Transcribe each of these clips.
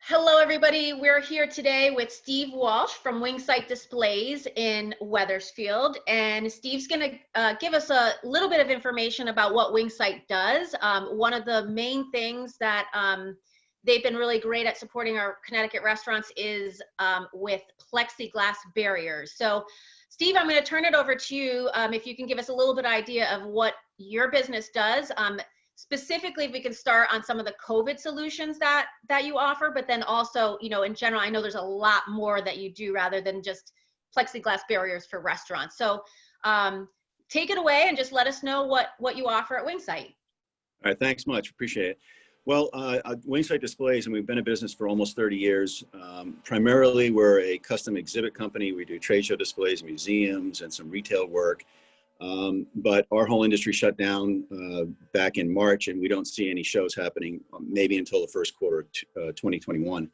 Hello, everybody. We're here today with Steve Walsh from Wingsite Displays in Wethersfield. And Steve's going to give us a little bit of information about what Wingsite does. One of the main things that they've been really great at supporting our Connecticut restaurants is with plexiglass barriers. So, Steve, I'm going to turn it over to you if you can give us a little bit idea of what your business does. Specifically, if we can start on some of the COVID solutions that you offer, but then also, you know, in general, I know there's a lot more that you do rather than just plexiglass barriers for restaurants. So take it away and just let us know what you offer at Wingsite. All right, thanks much, appreciate it. Well, Wingsite Displays, and we've been in business for almost 30 years. Primarily, we're a custom exhibit company. We do trade show displays, museums, and some retail work. But our whole industry shut down back in March, and we don't see any shows happening maybe until the first quarter of 2021.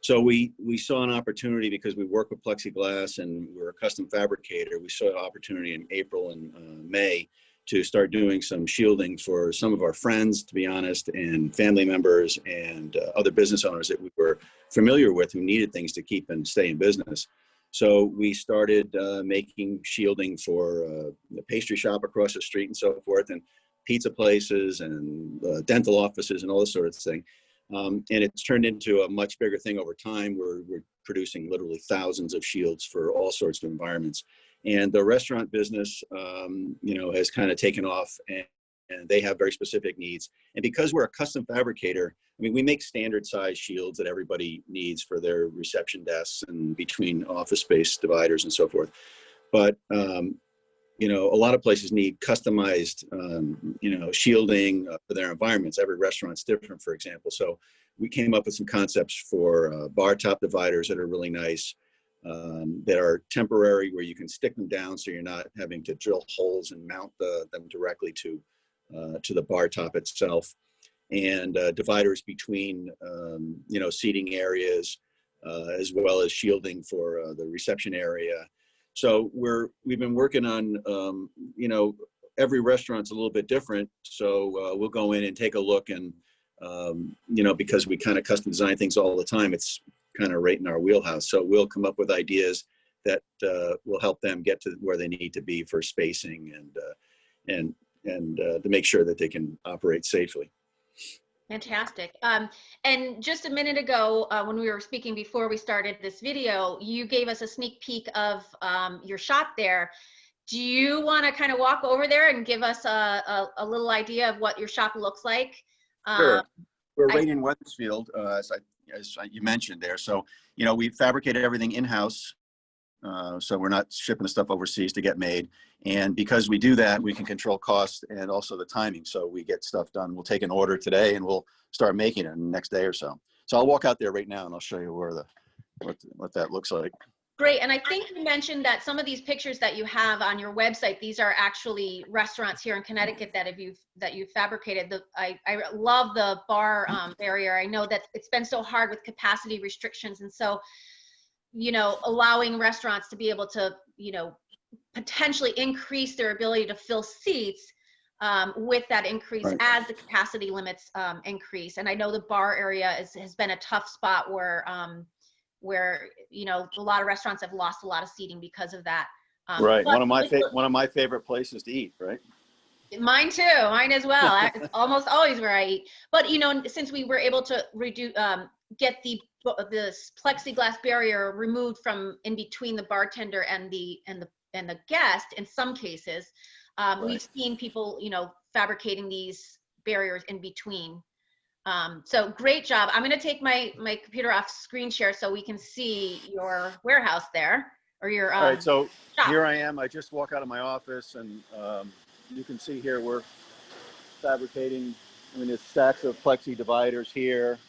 So we saw an opportunity because we work with plexiglass and we're a custom fabricator. We saw an opportunity in April and May to start doing some shielding for some of our friends, to be honest, and family members and other business owners that we were familiar with who needed things to keep and stay in business. So we started making shielding for the pastry shop across the street and so forth, and pizza places and dental offices and all this sort of thing. And it's turned into a much bigger thing over time. We're producing literally thousands of shields for all sorts of environments. And the restaurant business, has kind of taken off, and they have very specific needs. And because we're a custom fabricator, I mean, we make standard size shields that everybody needs for their reception desks and between office space dividers and so forth. But, a lot of places need customized, shielding for their environments. Every restaurant's different, for example. So we came up with some concepts for bar top dividers that are really nice, that are temporary, where you can stick them down so you're not having to drill holes and mount them directly to the bar top itself, and dividers between seating areas, as well as shielding for the reception area. So we've been working on every restaurant's a little bit different, so we'll go in and take a look, and because we kind of custom design things all the time, it's kind of right in our wheelhouse. So we'll come up with ideas that will help them get to where they need to be for spacing and to make sure that they can operate safely. Fantastic. And just a minute ago, when we were speaking before we started this video, you gave us a sneak peek of your shop there. Do you want to kind of walk over there and give us a little idea of what your shop looks like? Sure. We're right in Wethersfield, as you mentioned there. So, we fabricate everything in-house. So we're not shipping the stuff overseas to get made. And because we do that, we can control cost and also the timing. So we get stuff done. We'll take an order today and we'll start making it in the next day or so. So I'll walk out there right now and I'll show you what that looks like. Great. And I think you mentioned that some of these pictures that you have on your website, these are actually restaurants here in Connecticut that you've fabricated. I love the bar barrier. I know that it's been so hard with capacity restrictions. And so, allowing restaurants to be able to, potentially increase their ability to fill seats with that increase, right, as the capacity limits increase. And I know the bar area has been a tough spot where a lot of restaurants have lost a lot of seating because of that. Right. One of my favorite places to eat, right? Mine too. Mine as well. It's almost always where I eat. But since we were able to get the plexiglass barrier removed from in between the bartender and the guest, in some cases, right, we've seen people fabricating these barriers in between. So great job. I'm going to take my computer off screen share so we can see your warehouse there, or your all right, so shop. Here I am. I just walk out of my office, and you can see here we're fabricating. There's stacks of plexi dividers here.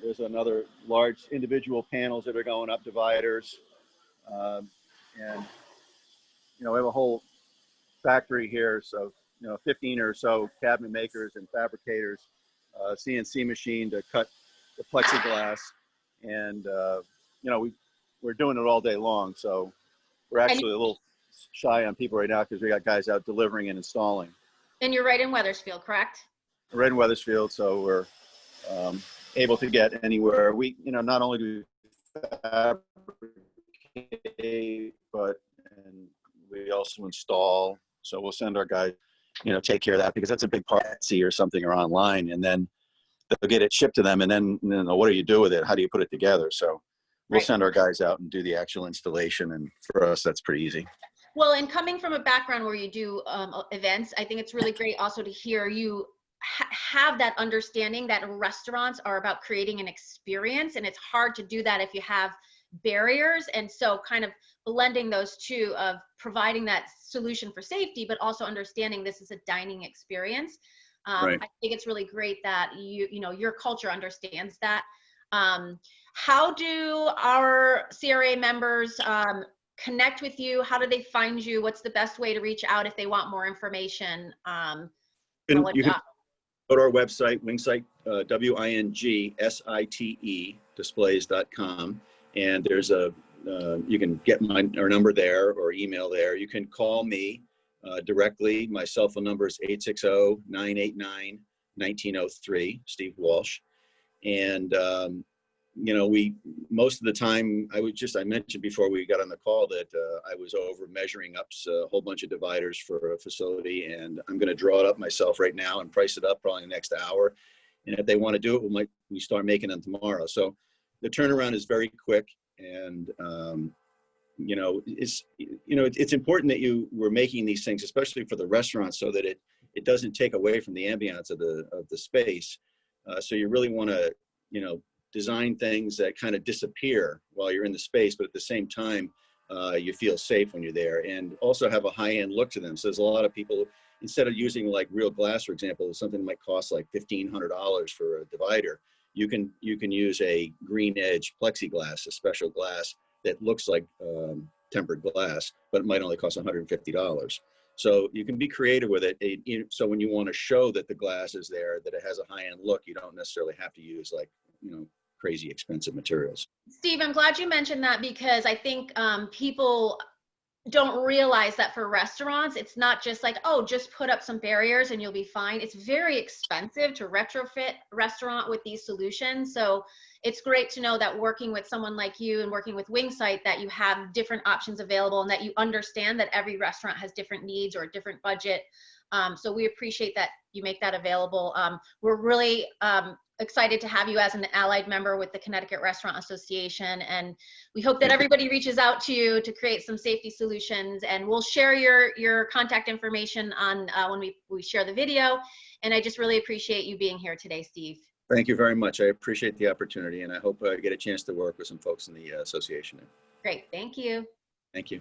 There's another large individual panels that are going up dividers, and we have a whole factory here, so 15 or so cabinet makers and fabricators, CNC machine to cut the plexiglass, and we're doing it all day long. So we're actually a little shy on people right now because we got guys out delivering and installing. And you're right in Wethersfield, correct? We're in Wethersfield, so we're able to get anywhere. We, not only do we fabricate, but and we also install. So we'll send our guys, take care of that, because that's a big part of Etsy or something or online, and then they'll get it shipped to them, and then what do you do with it? How do you put it together? So we'll send our guys out and do the actual installation, and for us, that's pretty easy. Well, and coming from a background where you do events, I think it's really great also to hear you have that understanding that restaurants are about creating an experience, and it's hard to do that if you have barriers. And so kind of blending those two of providing that solution for safety, but also understanding this is a dining experience. I think it's really great that your culture understands that. How do our CRA members connect with you? How do they find you? What's the best way to reach out if they want more information? You can go to our website, Wingsite, WINGSITE displays.com, and there's you can get our number there or email there. You can call me directly. My cell phone number is 860-989-1903, Steve Walsh. And most of the time, I mentioned before we got on the call that I was over measuring up a whole bunch of dividers for a facility, and I'm going to draw it up myself right now and price it up probably in the next hour. And if they want to do it, we start making them tomorrow. So the turnaround is very quick, and it's important that we're making these things, especially for the restaurants, so that it doesn't take away from the ambiance of the space. So you really want to design things that kind of disappear while you're in the space, but at the same time, you feel safe when you're there, and also have a high-end look to them. So there's a lot of people, instead of using like real glass, for example, something that might cost like $1,500 for a divider, you can use a green edge plexiglass, a special glass that looks like tempered glass, but it might only cost $150. So you can be creative with it. So when you want to show that the glass is there, that it has a high-end look, you don't necessarily have to use like, crazy expensive materials. Steve, I'm glad you mentioned that, because I think people don't realize that for restaurants, it's not just like, oh, just put up some barriers and you'll be fine. It's very expensive to retrofit a restaurant with these solutions. So it's great to know that working with someone like you and working with Wingsite, that you have different options available, and that you understand that every restaurant has different needs or a different budget. So we appreciate that you make that available. We're really excited to have you as an allied member with the Connecticut Restaurant Association, and we hope that everybody reaches out to you to create some safety solutions. And we'll share your contact information on when we share the video. And I just really appreciate you being here today, Steve. Thank you very much. I appreciate the opportunity, and I hope I get a chance to work with some folks in the association. Great, thank you. Thank you.